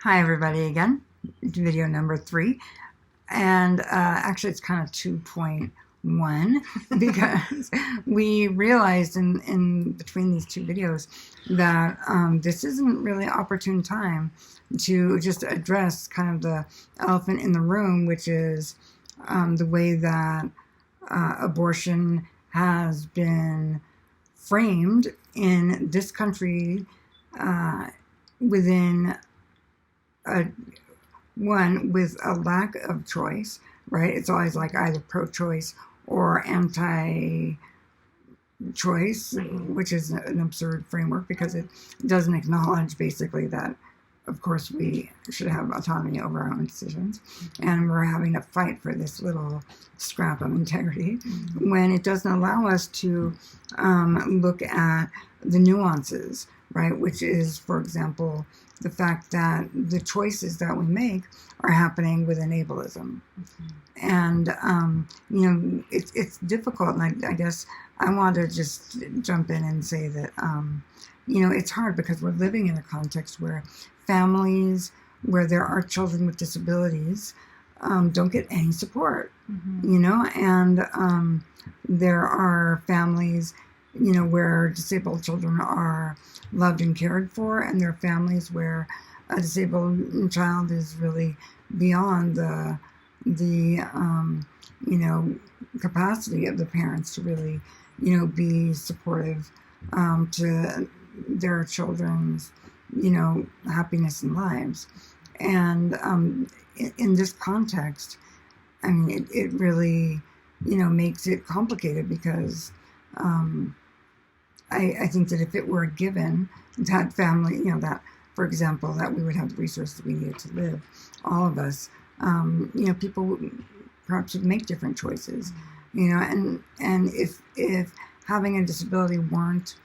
Hi everybody again, video number 3, and actually it's kind of 2.1 because we realized in between these two videos that this isn't really opportune time to just address kind of the elephant in the room, which is the way that abortion has been framed in this country within one with a lack of choice, right? It's always like either pro-choice or anti-choice, which is an absurd framework because it doesn't acknowledge basically that, of course, we should have autonomy over our own decisions, and we're having to fight for this little scrap of integrity when it doesn't allow us to look at the nuances, right? Which is, for example, the fact that the choices that we make are happening with ableism. And, it's difficult. And I guess I want to just jump in and say that, it's hard because we're living in a context where families where there are children with disabilities don't get any support, and there are families where disabled children are loved and cared for, and there are families where a disabled child is really beyond the capacity of the parents to really, be supportive to their children's, happiness and lives. And in this context, I mean, it really, makes it complicated because I think that if it were a given that family, that, for example, that we would have the resources we needed to live, all of us, people perhaps would make different choices, and if having a disability weren't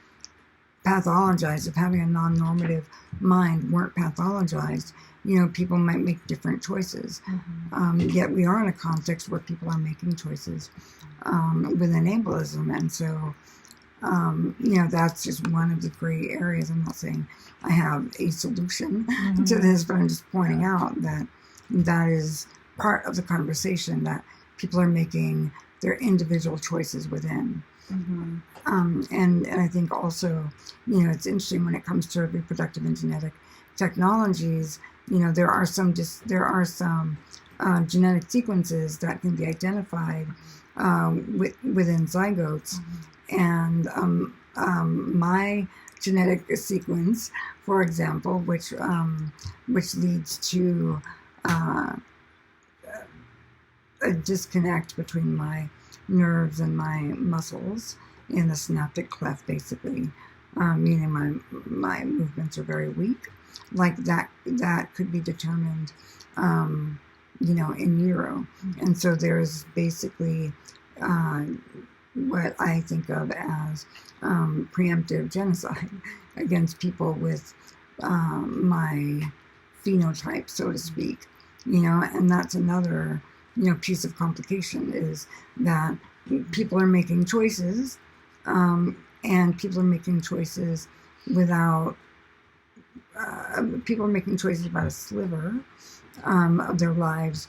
pathologized, if having a non-normative mind weren't pathologized, people might make different choices. Yet we are in a context where people are making choices with ableism, and so that's just one of the gray areas. I'm not saying I have a solution to this, but I'm just pointing out that that is part of the conversation, that people are making their individual choices within. And I think also, it's interesting when it comes to reproductive and genetic technologies, there are some genetic sequences that can be identified within zygotes. And my genetic sequence, for example, which leads to a disconnect between my nerves and my muscles in the synaptic cleft, basically, meaning my movements are very weak. Like that could be determined, in utero. And so there's basically what I think of as preemptive genocide against people with my phenotype, so to speak, and that's another, piece of complication, is that people are making choices, and people are making choices without, people are making choices about a sliver of their lives,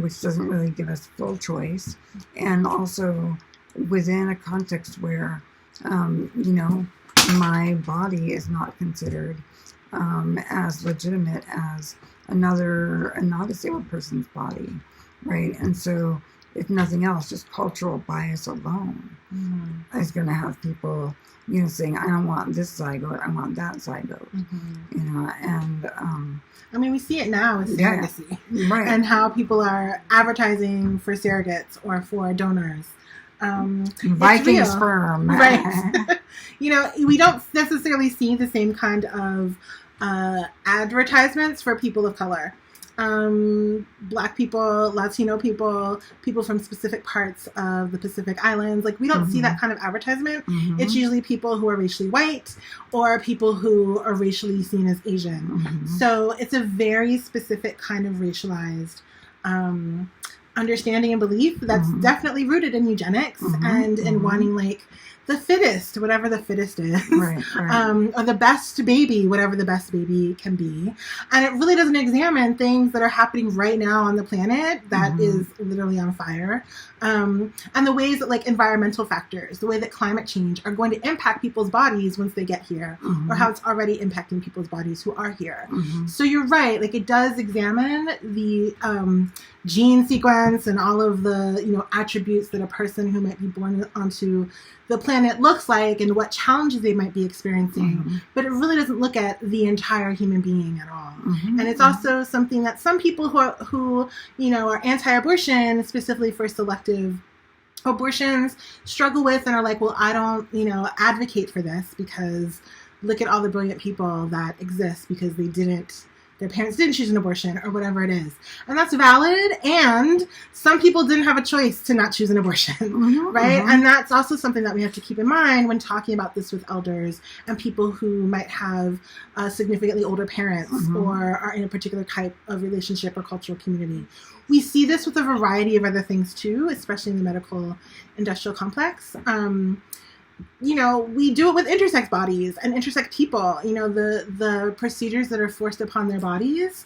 which doesn't really give us full choice, and also within a context where, my body is not considered as legitimate as a non-disabled person's body, right? And so, if nothing else, just cultural bias alone is going to have people, saying, I don't want this zygote, I want that zygote, and I mean, we see it now with surrogacy, right? And how people are advertising for surrogates or for donors. Viking sperm, right? We don't necessarily see the same kind of advertisements for people of color. Black people, Latino people, people from specific parts of the Pacific Islands. Like, we don't see that kind of advertisement. It's usually people who are racially white or people who are racially seen as Asian. So it's a very specific kind of racialized understanding and belief that's definitely rooted in eugenics and in wanting like the fittest, whatever the fittest is, right. Or the best baby, whatever the best baby can be. And it really doesn't examine things that are happening right now on the planet that is literally on fire. And the ways that like environmental factors, the way that climate change are going to impact people's bodies once they get here, or how it's already impacting people's bodies who are here. So you're right, like it does examine the gene sequence and all of the, you know, attributes that a person who might be born onto the planet looks like and what challenges they might be experiencing, but it really doesn't look at the entire human being at all. And it's also something that some people who you know are anti-abortion, specifically for selective abortions, struggle with and are like, well, I don't, you know, advocate for this because look at all the brilliant people that exist because their parents didn't choose an abortion or whatever it is. And that's valid. And some people didn't have a choice to not choose an abortion, right? And that's also something that we have to keep in mind when talking about this with elders and people who might have significantly older parents or are in a particular type of relationship or cultural community. We see this with a variety of other things too, especially in the medical industrial complex. You know, we do it with intersex bodies and intersex people. You know, the procedures that are forced upon their bodies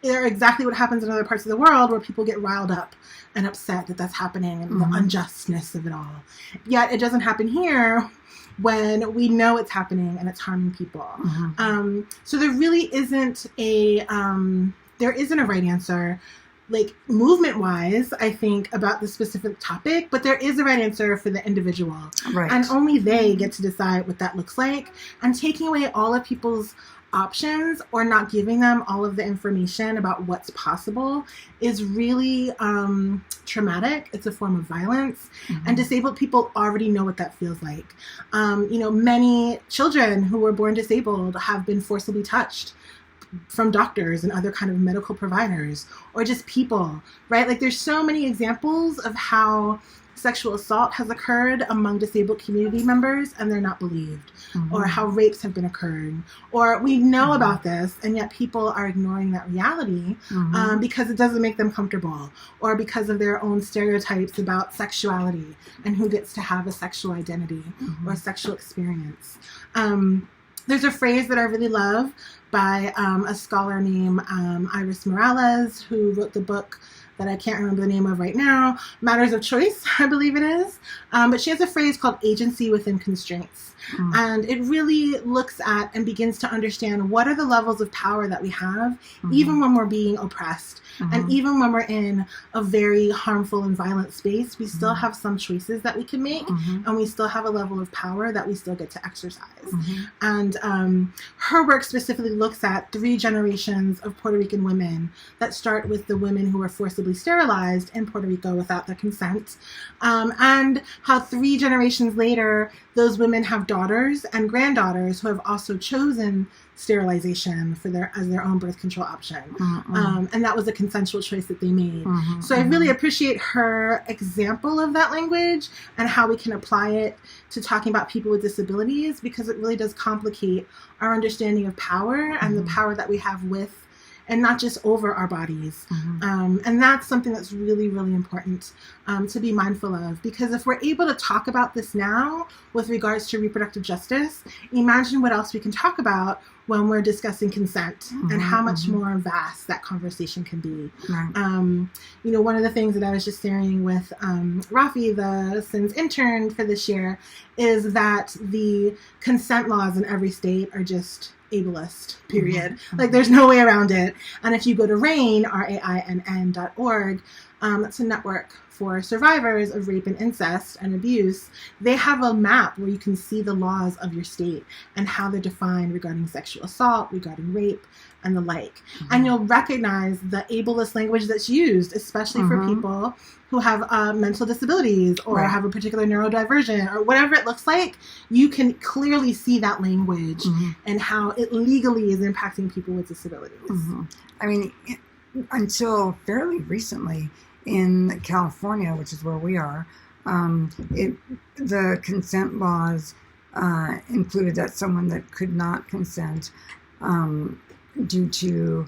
are exactly what happens in other parts of the world where people get riled up and upset that that's happening and the unjustness of it all. Yet it doesn't happen here when we know it's happening and it's harming people. So there really isn't a right answer. Like movement-wise, I think, about the specific topic, but there is a right answer for the individual. Right. And only they get to decide what that looks like. And taking away all of people's options or not giving them all of the information about what's possible is really traumatic. It's a form of violence. And disabled people already know what that feels like. You know, many children who were born disabled have been forcibly touched from doctors and other kind of medical providers, or just people, right? Like there's so many examples of how sexual assault has occurred among disabled community members and they're not believed, or how rapes have been occurring, or we know about this and yet people are ignoring that reality because it doesn't make them comfortable, or because of their own stereotypes about sexuality and who gets to have a sexual identity or sexual experience. There's a phrase that I really love by a scholar named Iris Morales, who wrote the book that I can't remember the name of right now, Matters of Choice, I believe it is. But she has a phrase called agency within constraints. And it really looks at and begins to understand what are the levels of power that we have, even when we're being oppressed. And even when we're in a very harmful and violent space, we still have some choices that we can make, and we still have a level of power that we still get to exercise. And her work specifically looks at 3 generations of Puerto Rican women that start with the women who were forcibly sterilized in Puerto Rico without their consent, and how 3 generations later, those women have daughters and granddaughters who have also chosen sterilization as their own birth control option. And that was a consensual choice that they made. So I really appreciate her example of that language and how we can apply it to talking about people with disabilities, because it really does complicate our understanding of power and the power that we have with and not just over our bodies. And that's something that's really, really important to be mindful of, because if we're able to talk about this now with regards to reproductive justice, imagine what else we can talk about when we're discussing consent and how much more vast that conversation can be. You know, one of the things that I was just sharing with Rafi, the SINS intern for this year, is that the consent laws in every state are just ableist, period. Like there's no way around it. And if you go to RAINN, RAINN.org, it's a network for survivors of rape and incest and abuse. They have a map where you can see the laws of your state and how they're defined regarding sexual assault, regarding rape, and the like. And you'll recognize the ableist language that's used, especially for people who have mental disabilities or have a particular neurodivergent or whatever it looks like. You can clearly see that language and how it legally is impacting people with disabilities. I mean, until fairly recently in California, which is where we are, the consent laws included that someone that could not consent due to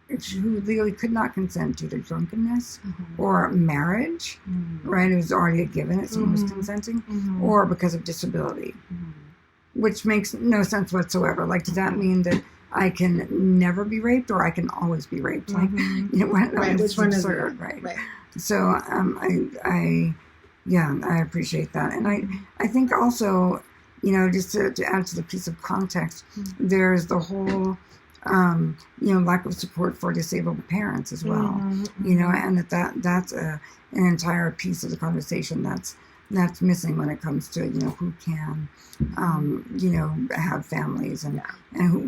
who legally could not consent due to drunkenness Mm-hmm. or marriage, Mm-hmm. right? It was already a given that someone was Mhm. consenting, Mm-hmm. or because of disability, Mm-hmm. which makes no sense whatsoever. Like, does that mean that I can never be raped or I can always be raped? Like, Mhm. you know, Right, which one is absurd, it? right? Right. So, I appreciate that. And I think also, you know, just to add to the piece of context, there's the whole, you know, lack of support for disabled parents as well, Mhm. you know, and that's an entire piece of the conversation that's missing when it comes to, you know, who can, you know, have families and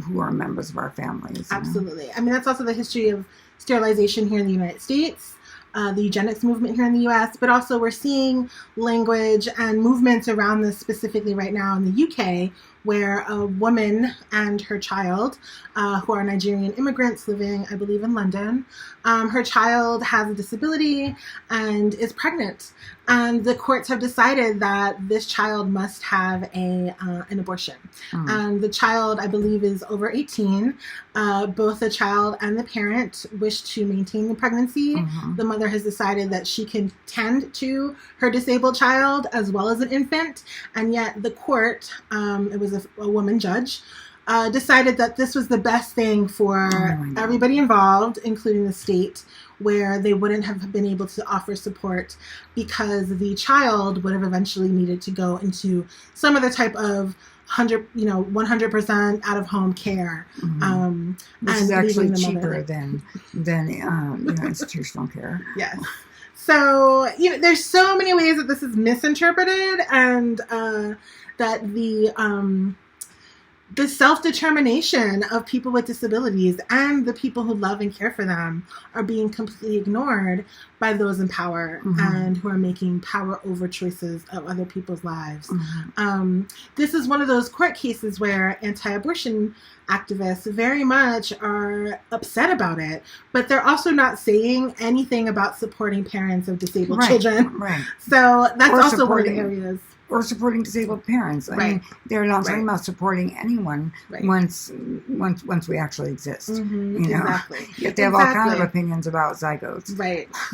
who are members of our families. Absolutely. You know? I mean, that's also the history of sterilization here in the United States, the eugenics movement here in the U.S., but also we're seeing language and movements around this specifically right now in the UK, where a woman and her child, who are Nigerian immigrants living, I believe, in London, her child has a disability and is pregnant. And the courts have decided that this child must have an abortion. And the child, I believe, is over 18. Both the child and the parent wish to maintain the pregnancy. The mother has decided that she can tend to her disabled child as well as an infant. And yet the court, it was a woman judge, decided that this was the best thing for everybody involved, including the state, where they wouldn't have been able to offer support because the child would have eventually needed to go into some other type of 100% out of home care. Which is actually cheaper than you know, institutional care. Yes. So, you know, there's so many ways that this is misinterpreted, and that the self-determination of people with disabilities and the people who love and care for them are being completely ignored by those in power and who are making power over choices of other people's lives. This is one of those court cases where anti-abortion activists very much are upset about it, but they're also not saying anything about supporting parents of disabled children. Right. So that's also one of the areas. Or supporting disabled parents. I mean, they're not talking about supporting anyone once we actually exist. You know, exactly. Yet they have all kinds of opinions about zygotes.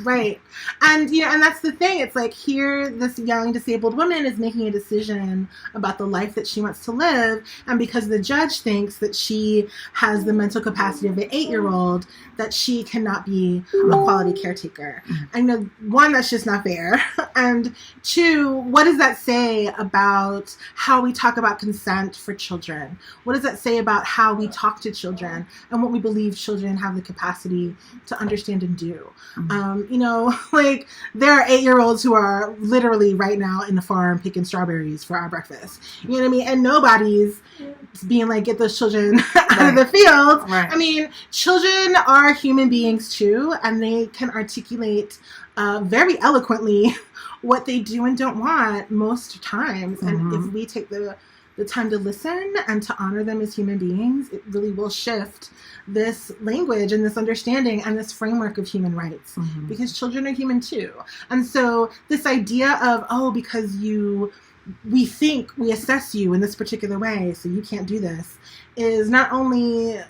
Right. And you know, and that's the thing. It's like here, this young disabled woman is making a decision about the life that she wants to live, and because the judge thinks that she has the mental capacity of an 8-year-old, that she cannot be a quality caretaker. I know, one, that's just not fair, and two, what does that say about how we talk about consent for children? What does that say about how we talk to children and what we believe children have the capacity to understand and do? You know, like, there are 8-year-olds who are literally right now in the farm picking strawberries for our breakfast. You know what I mean? And nobody's being like, get those children out of the field. I mean, children are human beings too, and they can articulate very eloquently what they do and don't want most times. And if we take the time to listen and to honor them as human beings, it really will shift this language and this understanding and this framework of human rights, because children are human too. And so this idea of, because we think we assess you in this particular way, so you can't do this, is not only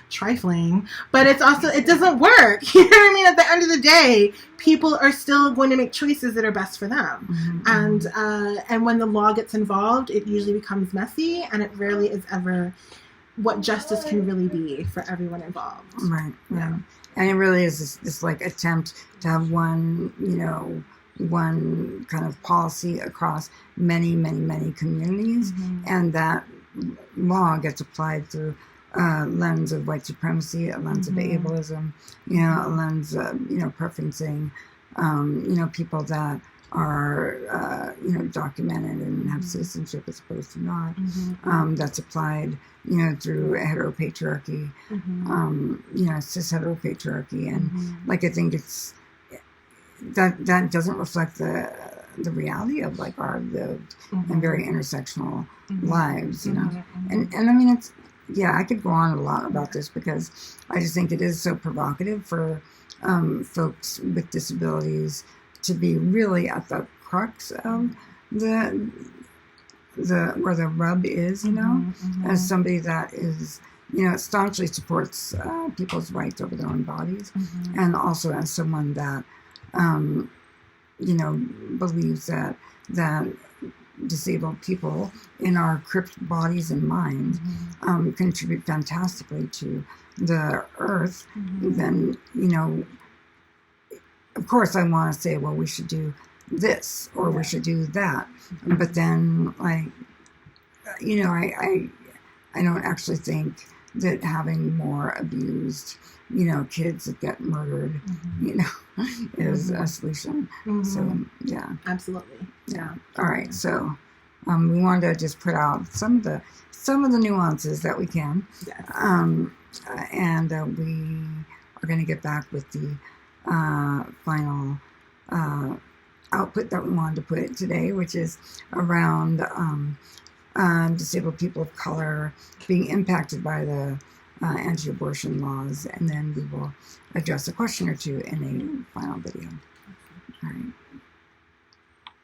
trifling, but it's also, it doesn't work. You know what I mean? At the end of the day, people are still going to make choices that are best for them. And when the law gets involved, it usually becomes messy, and it rarely is ever what justice can really be for everyone involved. Right. And it really is this like attempt to have one kind of policy across many communities, and that law gets applied through a lens of white supremacy, a lens of ableism, you know, a lens of, you know, preferencing, you know, people that are, you know, documented and have citizenship as opposed to not. That's applied, you know, through heteropatriarchy, you know, cis heteropatriarchy. And like, I think it's, that doesn't reflect the reality of like our lived and very intersectional lives, you know. And I mean, it's, I could go on a lot about this because I just think it is so provocative for folks with disabilities to be really at the crux of the where the rub is, you know, as somebody that is it staunchly supports people's rights over their own bodies, and also as someone that, believes that disabled people in our crypt bodies and minds contribute fantastically to the earth, then, of course I want to say, well, we should do this or we should do that. But then, I don't actually think that having more abused, kids that get murdered, is a solution. So, yeah. Absolutely. Yeah. All right. So, we wanted to just put out some of the nuances that we can. Yes. And we are going to get back with the final output that we wanted to put today, which is around disabled people of color being impacted by the anti-abortion laws, and then we will address a question or two in a final video. All right.